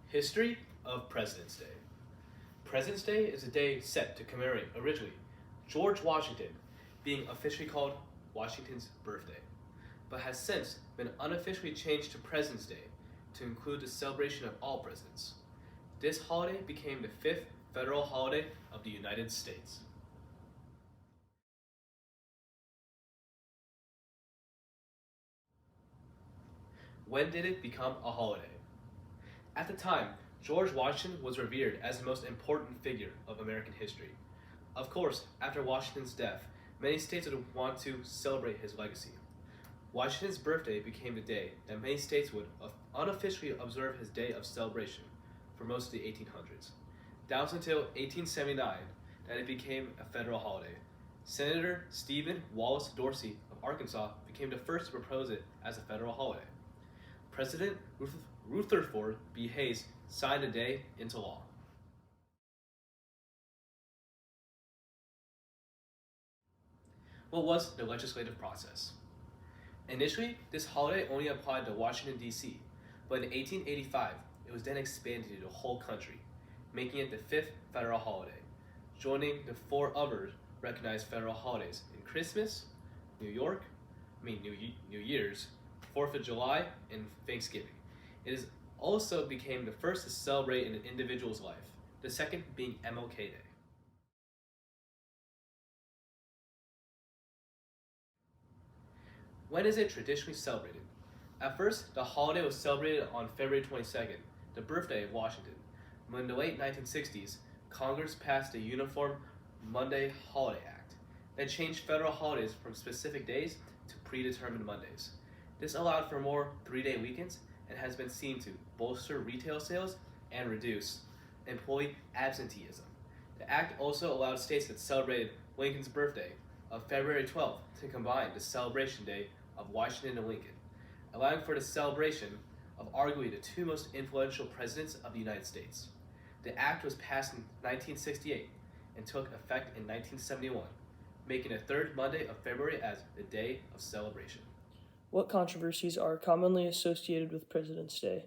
History of President's Day. President's Day is a day set to commemorate originally George Washington being officially called Washington's birthday, but has since been unofficially changed to President's Day to include the celebration of all presidents. This holiday became the fifth federal holiday of the United States. When did it become a holiday? At the time, George Washington was revered as the most important figure of American history. Of course, after Washington's death, many states would want to celebrate his legacy. Washington's birthday became the day that many states would unofficially observe his day of celebration for most of the 1800s, down until 1879 that it became a federal holiday. Senator Stephen Wallace Dorsey of Arkansas became the first to propose it as a federal holiday. President Rutherford B. Hayes signed the day into law. What was the legislative process? Initially, this holiday only applied to Washington, D.C., but in 1885, it was then expanded to the whole country, making it the fifth federal holiday, joining the four other recognized federal holidays in Christmas, New Year's, 4th of July, and Thanksgiving. It is also became the first to celebrate in an individual's life, the second being MLK Day. When is it traditionally celebrated? At first, the holiday was celebrated on February 22nd, the birthday of Washington. But in the late 1960s, Congress passed the Uniform Monday Holiday Act that changed federal holidays from specific days to predetermined Mondays. This allowed for more three-day weekends and has been seen to bolster retail sales and reduce employee absenteeism. The act also allowed states that celebrated Lincoln's birthday of February 12th to combine the celebration day of Washington and Lincoln, allowing for the celebration of arguably the two most influential presidents of the United States. The act was passed in 1968 and took effect in 1971, making the third Monday of February as the day of celebration. What controversies are commonly associated with President's Day?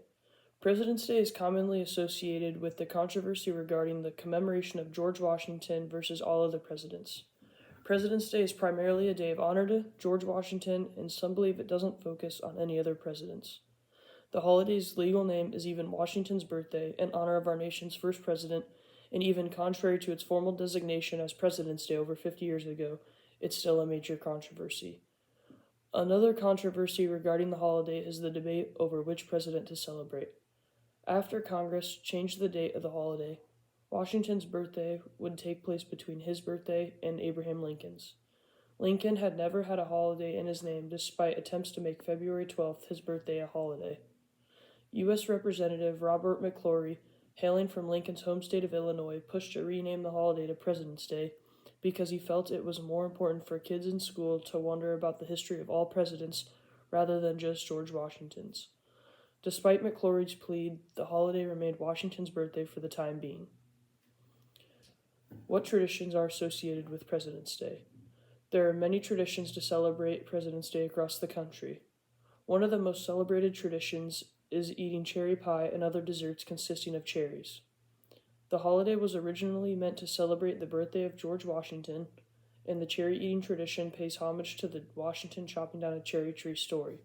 President's Day is commonly associated with the controversy regarding the commemoration of George Washington versus all other presidents. President's Day is primarily a day of honor to George Washington, and some believe it doesn't focus on any other presidents. The holiday's legal name is even Washington's birthday, in honor of our nation's first president, and even contrary to its formal designation as President's Day over 50 years ago, it's still a major controversy. Another controversy regarding the holiday is the debate over which president to celebrate. After Congress changed the date of the holiday, Washington's birthday would take place between his birthday and Abraham Lincoln's. Lincoln had never had a holiday in his name despite attempts to make February 12th his birthday a holiday. U.S. Representative Robert McClory, hailing from Lincoln's home state of Illinois, pushed to rename the holiday to President's Day because he felt it was more important for kids in school to wonder about the history of all presidents rather than just George Washington's. Despite McClory's plea, the holiday remained Washington's birthday for the time being. What traditions are associated with President's Day? There are many traditions to celebrate President's Day across the country. One of the most celebrated traditions is eating cherry pie and other desserts consisting of cherries. The holiday was originally meant to celebrate the birthday of George Washington, and the cherry eating tradition pays homage to the Washington chopping down a cherry tree story.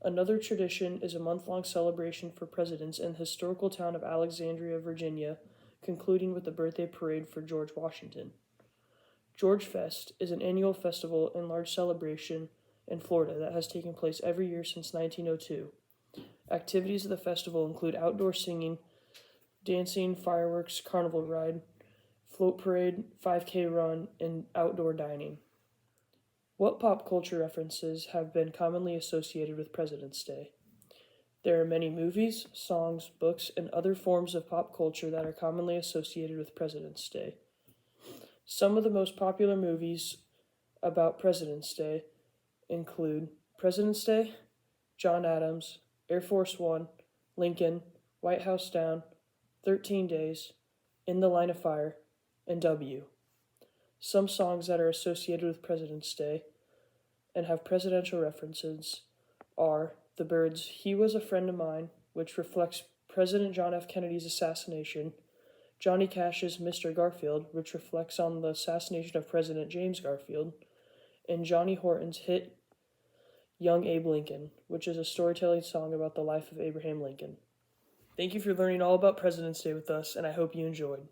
Another tradition is a month-long celebration for presidents in the historical town of Alexandria, Virginia, concluding with the birthday parade for George Washington. George Fest is an annual festival and large celebration in Florida that has taken place every year since 1902. Activities of the festival include outdoor singing, dancing, fireworks, carnival ride, float parade, 5K run, and outdoor dining. What pop culture references have been commonly associated with President's Day? There are many movies, songs, books, and other forms of pop culture that are commonly associated with President's Day. Some of the most popular movies about President's Day include President's Day, John Adams, Air Force One, Lincoln, White House Down, 13 Days, In the Line of Fire, and W. Some songs that are associated with President's Day and have presidential references are The Byrds' He Was a Friend of Mine, which reflects President John F. Kennedy's assassination, Johnny Cash's Mr. Garfield, which reflects on the assassination of President James Garfield, and Johnny Horton's hit Young Abe Lincoln, which is a storytelling song about the life of Abraham Lincoln. Thank you for learning all about President's Day with us, and I hope you enjoyed.